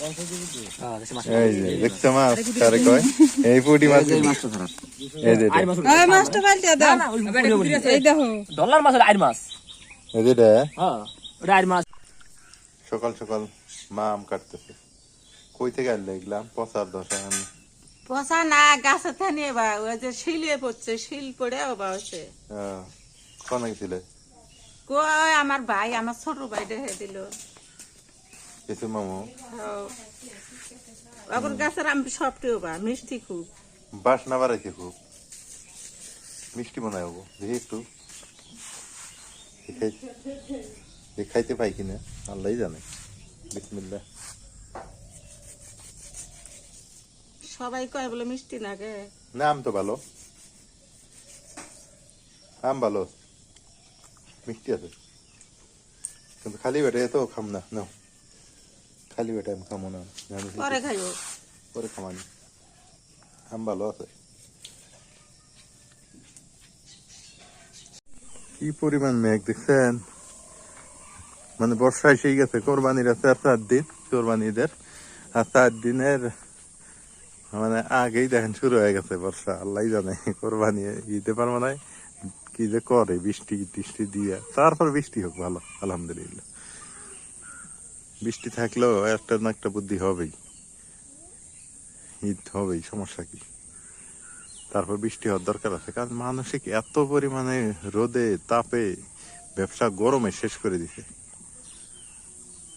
এই যে দেখছো মাছ কারে কয় এই পুঁটি মাছ এই যে মাছটা পাল্টে দাও এই দেখো ডলার মাছ আইর মাছ এই যে ওটা আইর মাছ সকাল সকাল মা আম কাটতেছে কই থেকে আনলে এগুলাম পচার দশা আমি পচা না গাছে থানি বা ওই যে শিলে পড়ছে শিল পড়ে বা হচ্ছে কোন গেছিলে কই আমার ভাই আমার ছোট ভাই দেখে দিল কিছু মামু এখন গাছের আম সবটিও বা মিষ্টি খুব বাসনা বাড়াইছে খুব মিষ্টি মনে হবো দেখি একটু খাইতে পাই কিনা আল্লাহ জানে বিসমিল্লাহ সবাই কয় বলে মিষ্টি না গে না আম তো ভালো আম ভালো মিষ্টি আছে কিন্তু খালি বেটে তো খাম না নাও খালি বেটে আমি খামো না পরে খাইও পরে খামানি আম ভালো আছে কি পরিমাণ মেঘ দেখছেন মানে বর্ষা এসেই গেছে কোরবানির আছে আর 4 দিন কোরবানিদের আর 4 দিনের মানে আগেই দেখেন শুরু হয়ে গেছে বর্ষা আল্লাহ জানে কোরবানি দিতে পারবো না কি যে করে বৃষ্টি টিষ্টি দিয়ে তারপর বৃষ্টি হোক ভালো আলহামদুলিল্লাহ বৃষ্টি থাকলেও একটা না একটা বুদ্ধি হবেই ঈদ হবেই সমস্যা কি তারপর বৃষ্টি হওয়ার দরকার আছে কারণ মানসিক এত পরিমাণে রোদে তাপে ব্যবসা গরমে শেষ করে দিছে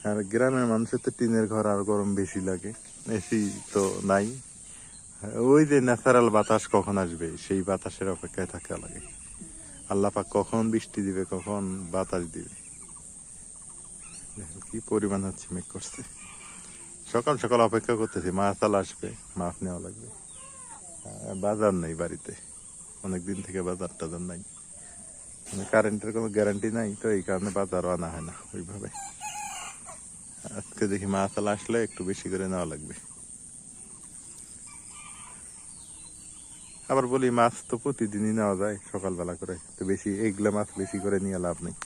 আর গ্রামের মানুষের তো টিনের ঘর আর গরম বেশি লাগে এসি তো নাই ওই যে ন্যাচারাল বাতাস কখন আসবে সেই বাতাসের অপেক্ষায় থাকা লাগে আল্লাহ পাক কখন বৃষ্টি দিবে কখন বাতাস দিবে কি পরিমাণ হচ্ছে মেঘ করছে সকাল সকাল অপেক্ষা করতেছি মাছ আল আসবে মাছ নেওয়া লাগবে বাজার নেই বাড়িতে অনেকদিন থেকে বাজার টাজার নাই মানে কারেন্টের কোনো গ্যারান্টি নাই তো এই কারণে বাজারও আনা হয় না ওইভাবে আজকে দেখি মাছ আল আসলে একটু বেশি করে নেওয়া লাগবে আবার বলি মাছ তো প্রতিদিনই নেওয়া যায় সকালবেলা করে তো বেশি এগুলা মাছ বেশি করে নিয়ে লাভ নেই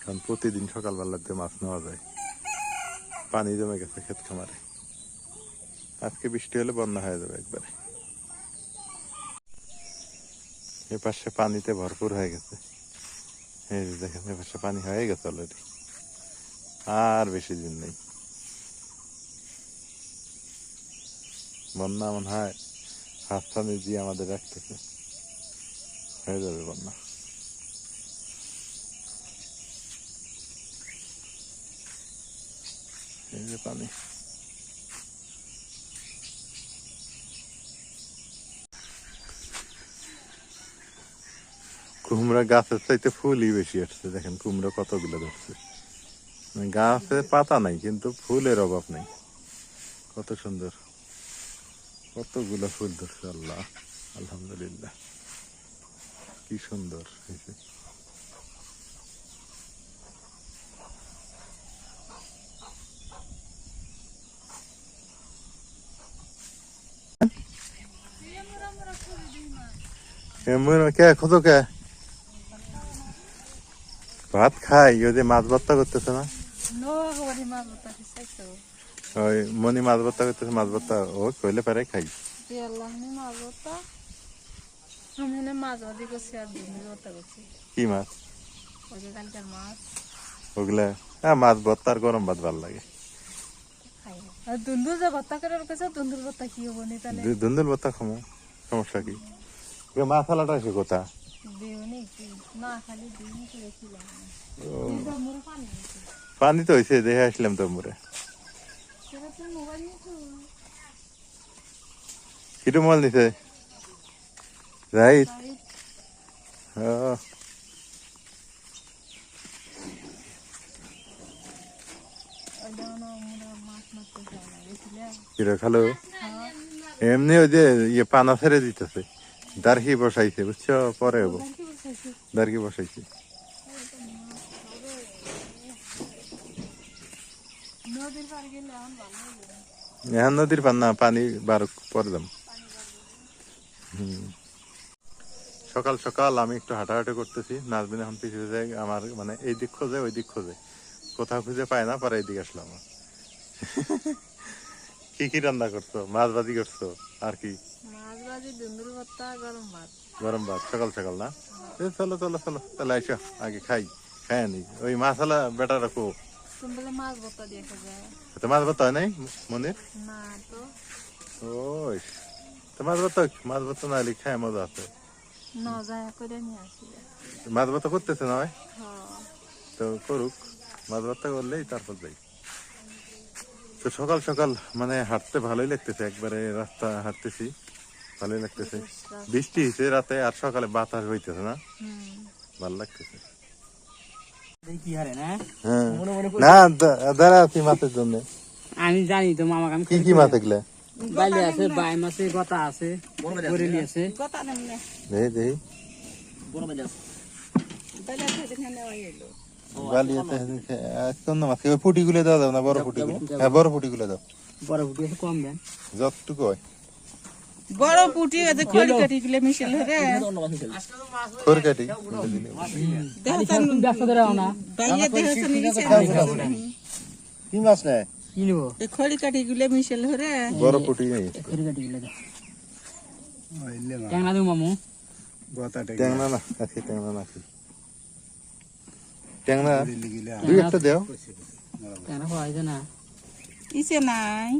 কারণ প্রতিদিন সকালবেলাতে মাছ নেওয়া যায় পানি জমে গেছে ক্ষেত খামারে আজকে বৃষ্টি হলে বন্যা হয়ে যাবে একবারে এপাশে পানিতে ভরপুর হয়ে গেছে এই যে দেখেন এপাশে পানি হয়ে গেছে অলরেডি আর বেশি দিন নেই বন্যা মনে হয় হাতছানি দিয়ে আমাদের রাখতেছে হয়ে যাবে বন্যা এই যে পানি কুমড়া গাছের চাইতে ফুলই বেশি আসছে দেখেন কুমড়া কতগুলো ধরছে গাছে পাতা নাই কিন্তু ফুলের অভাব নেই কত সুন্দর কতগুলো ফুল ধরছে আল্লাহ আলহামদুলিল্লাহ কি সুন্দর হয়েছে কত কে ভাত খাই ওই যে মাছ ভর্তা করতেছে না ওই মনি মাছ ভর্তা করতেছে মাছ ভর্তা ও কইলে পারে খাই কি মাছ ওগুলা মাছ ভর্তা আর গরম ভাত ভালো লাগে দুন্দুল ভর্তা খামো সমস্যা কি মাছ আলাটা আছে কোথা পানি তো হয়েছে দেখে আসলাম তো মোরে কিটু মাল নিছে রাইট কিরা খালো এমনি ওই যে ইয়ে পানা ছেড়ে দিতেছে দারকি বসাইছে বুঝছো পরে হবো দারকি বসাইছে এখন নদীর পান না পানি বার পরে দাম সকাল সকাল আমি একটু হাঁটাহাঁটি করতেছি, নাজবিন এখন পিছিয়ে যায়, আমার মানে এই দিক খোঁজে ওই দিক খোঁজে, কোথাও খুঁজে পায় না, পরে এইদিকে আসলাম। কি কি রান্না করছো? মাছ ভাজি করছো আর কি? মাছ ভাজি, দুন্দুল ভর্তা, গরম ভাত। গরম ভাত সকাল সকাল না? চলো চলো চলো তাহলে আইসো, আগে খাই নি। ওই মাছালা বেটা রাখো, তুমি মাছ ভর্তা দিয়ে খাবে? তো মাছ ভাত হয় নাই মনির? না তো। ওই তো মাছ ভাত না হলে খায় মজা আছে। নজা করে নিয়ে আসি। মাছ ভাত করতেছে না ভাই? হ্যাঁ। তো করুক, মাছ ভাত করলেই তারপর যাই। তো সকাল সকাল মানে হাঁটতে ভালোই লাগতেছে, একবারে রাস্তা হাঁটতেছি ভালোই লাগতেছে। বৃষ্টি হয়েছে রাতে আর সকালে বাতাস হইতেছে না, ভালো লাগতেছে। কি হারে না হ্যাঁ না দাঁড়া আছি মাছের জন্য। আমি জানি তো মামা, আমি কি কি মাছ এগুলা? বাইলে আছে, বাইম আছে, গতা আছে, বরেলি আছে। কথা নেমনে দেখি বড় বাইলে আছে। তাহলে সেখানে হইলো। বালিয়াতে কোন মাছ? ওই পুটি গুলো দেওয়া যাবে না? বড় পুটি গুলো? হ্যাঁ বড় পুটি গুলো দাও, বড় ফুটি আছে, কম দেন। যতটুকু হয়। বড় পুটি আছে, খড়ি কাটি গুলো মিশাল রে। খড় কাটি ব্যস্ত ধরাও না। বাইয়ে দেহছে নিচে। কি মাছ নেয়? কি নিব? এই খড়ি কাটি গুলো মিশাল রে। বড় পুটি নেই। খড়ি কাটি গেলে দাও। ট্যাংরা দিও মামু। ট্যাংরা না আছি, ট্যাংরা না আছি, ট্যাংরা দুই একটা দেও। ট্যাংরা পাওয়া যায় না। ইসে নাই।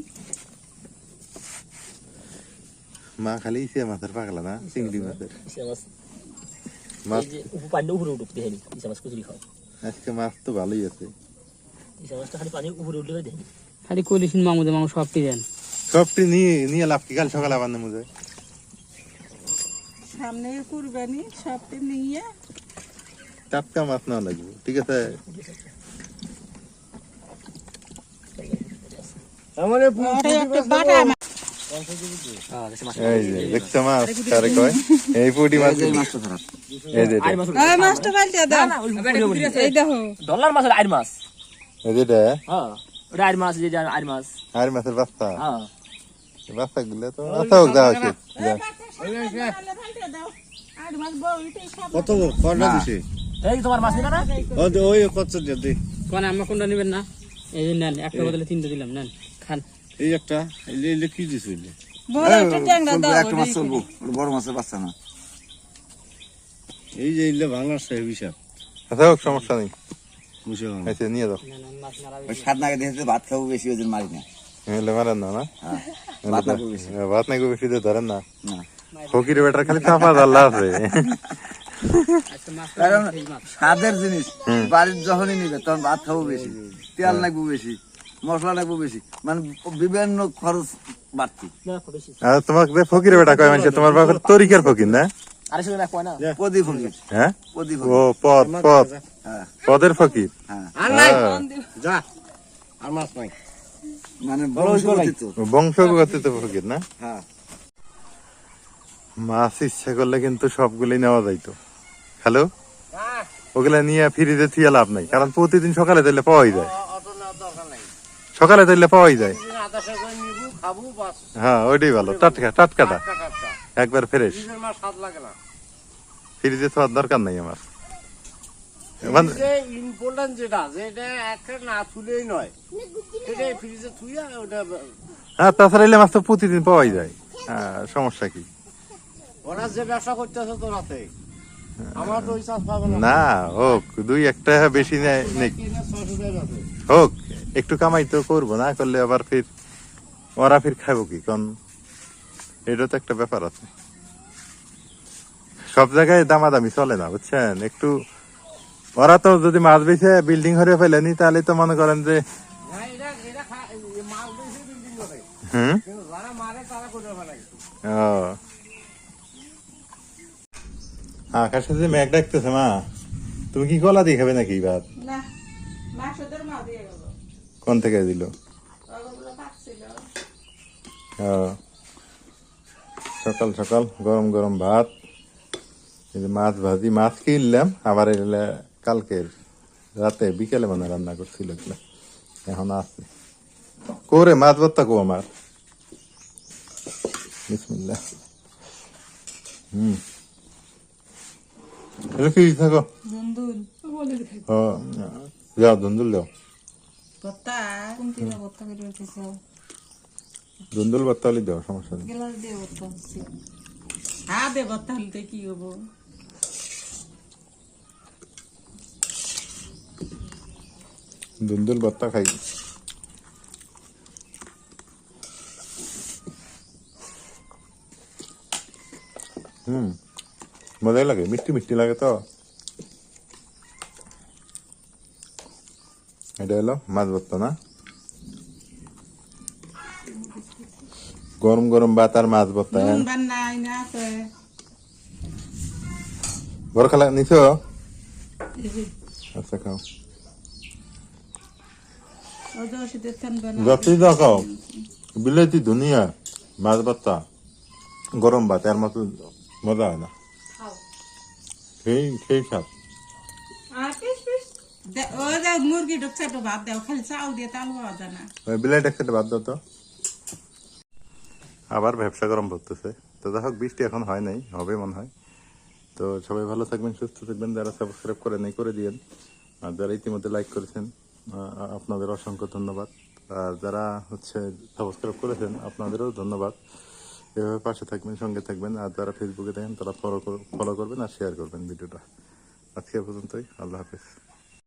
মা খালি ইসে মাছের পাগলা না, চিংড়ি মাছের মাছ। পানি উপরে উঠুক দেখেনি, ইসা মাছ কুচুরি খাও। আজকে মাছ তো ভালোই আছে। ইসা মাছটা খালি পানি উপরে উঠলে দেখেনি। খালি কলিসিন মামু দে, মামু সবটি দেন। সবটি নিয়ে লাভ কি? কাল সকালে আবার নেমে যায়। সামনে কুরবানি, সবটি নিয়ে টাটকা মাছ না লাগবে, ঠিক আছে? আমার আরে একটা বাটা মাছ। এই যে দেখছো মাছ কারে কয়? এই পুটি মাছ। এই যে এই মাছটা পাল্টে দাও। এই দেখো ডলার মাছ, আইর মাছ। এই যে হ্যাঁ, ওটা আইর মাছ, যেটা আইর মাছ। আর মাছের বাস্তা, হ্যাঁ, বাস্তা গুলো তো আচ্ছা হোক, যা হচ্ছে যা। পাল্টে দাও। আর মাছ বড় এটাই সব। কত কটা দিছে? এই তোমার মাছ নিবা না? ওই কত দিয়ে কোন আমরা কোনটা নেবেন না? এই যে নেন, একটা বদলে তিনটা দিলাম, নেন খান। এই একটা এলে কি দিছে? বড় একটা ট্যাংরা দাও। একটা মাছ চলবো, বড় মাছের বাচ্চা না। এই যে এলে বাংলার সাহেব হিসাব আচ্ছা হোক, সমস্যা নেই, বুঝে আচ্ছা নিয়ে যাও। মাছ মারা ওই সাত নাগে দেখতে ভাত খাবো বেশি, ওই জন্য মারি না। এলে মারেন না? না হ্যাঁ, ভাত না খুব বেশি। ভাত নাকি বেশি দিয়ে ধরেন না? না। ফকির বেটার খালি চাপা জাল্লা আছে। আচ্ছা মাছ কারণ স্বাদের জিনিস বাড়ির যখনই নিবে তখন ভাত খাবো বেশি, তেল লাগবো বেশি, মশলা লাগবো বেশি, মানে বিভিন্ন খরচ বাড়তি। বেশি। আর তোমাকে যে ফকির বেটা কয় মানুষ, তোমার বাবার তরিকার ফকির না? আরে শুনে না কয় না। প্রদীপ ফকির, হ্যাঁ প্রদীপ ও পদ পদ হ্যাঁ পদের ফকির। হ্যাঁ, আর নাই যা, আর মাছ নাই। মানে বংশগতিত। বংশগত ফকির না? হ্যাঁ, মাছ ইচ্ছা করলে কিন্তু সবগুলোই নেওয়া যাইতো। হ্যালো, ওগুলা নিয়ে ফ্রিজে থিয়ে লাভ নাই, কারণ প্রতিদিন সকালে তাইলে পাওয়াই যায়, সকালে তাইলে পাওয়াই যায়। খাবো বাস, হ্যাঁ ওইটাই ভালো, টাটকাটা টাটকা। একবার ফ্রেশ। ফ্রিজের মাছ স্বাদ লাগে না। ফ্রিজে থাকার দরকার নাই আমার। মানে ইম্পর্টেন্ট যেটা একটা না তুলেই নয়, এটা ফ্রিজে থুইয়া ওটা হ্যাঁ, তাছাড়া এলে মাছ তো প্রতিদিন পাওয়াই যায়। হ্যাঁ, সমস্যা কি? ওরা যে ব্যবসা করতেছে তো রাতে, আমার তো ওই চাষ পাবে না। না হোক, দুই একটা বেশি নেই, 600 টাকা আছে। হোক একটু কামাই তো করবো, না করলে আবার ফির ওরা ফির খাবো কি? কারণ এটা তো একটা ব্যাপার আছে, সব জায়গায় দামাদামি চলে না, বুঝছেন? একটু ওরা তো যদি মাছ বেছে বিল্ডিং হরে ফেলেনি, তাহলে তো মনে করেন যে না, এরা মাছ বেশি বিল্ডিং করে, হুম কিন্তু যারা মারে তারা করে ফেলাই। ও আকাশে যে মেঘ ডাকতেছে, মা তুমি কি কলা দিয়ে খাবে নাকি ভাত? না, মাছ ওদের মা দিয়ে গেল। কোন থেকে দিল? ওগুলো পাকছিল। ও সকাল সকাল গরম গরম ভাত, এই যে মাছ ভাজি, মাছ কিনলাম আবার এগুলা কালকের রাতে বিকেলে মানে রান্না করছিল, এগুলা এখন আছে করে। মাছ ভর্তা কো আমার, বিসমিল্লাহ। এটা কি থাকো দুন্দুল ও যাও দুন্দুল দাও ভর্তা কোনটি ভর্তা করে উঠেছ দুন্দুল ভর্তা হলে দাও সমস্যা নেই গেলাস দিয়ে ভর্তা হচ্ছে হ্যাঁ দে ভর্তা হলে কি হবো দুন্দুল ভর্তা খাই মজাই লাগে মিষ্টি মিষ্টি লাগে তো এটা হলো মাছ ভর্তা না গরম গরম ভাত আর মাছ ভর্তা নুন বান্নাই না আছে বড় খালা নিছো আচ্ছা খাও ওজো শীতের থান বানা যতই দাও খাও বিলেতি দুনিয়া মাছ ভর্তা গরম ভাত এর মতো মজা হয় না সেই সেই স্বাদ ও যে মুরগি ঢুকছে তো ভাত দাও খালি চাউল দিয়ে তাল হওয়া যায় না বিলেট একসাথে বাদ দাও তো আবার ব্যবসা গরম পড়তেছে তো যাই হোক বৃষ্টি এখন হয় নাই হবে মনে হয় তো সবাই ভালো থাকবেন সুস্থ থাকবেন যারা সাবস্ক্রাইব করে নাই করে দিয়েন আর যারা ইতিমধ্যে লাইক করেছেন আপনাদের অসংখ্য ধন্যবাদ আর যারা হচ্ছে সাবস্ক্রাইব করেছেন আপনাদেরও ধন্যবাদ এভাবে পাশে থাকবেন সঙ্গে থাকবেন আর যারা ফেসবুকে দেখেন তারা ফলো করবেন আর শেয়ার করবেন ভিডিওটা আজকে পর্যন্তই আল্লাহ হাফেজ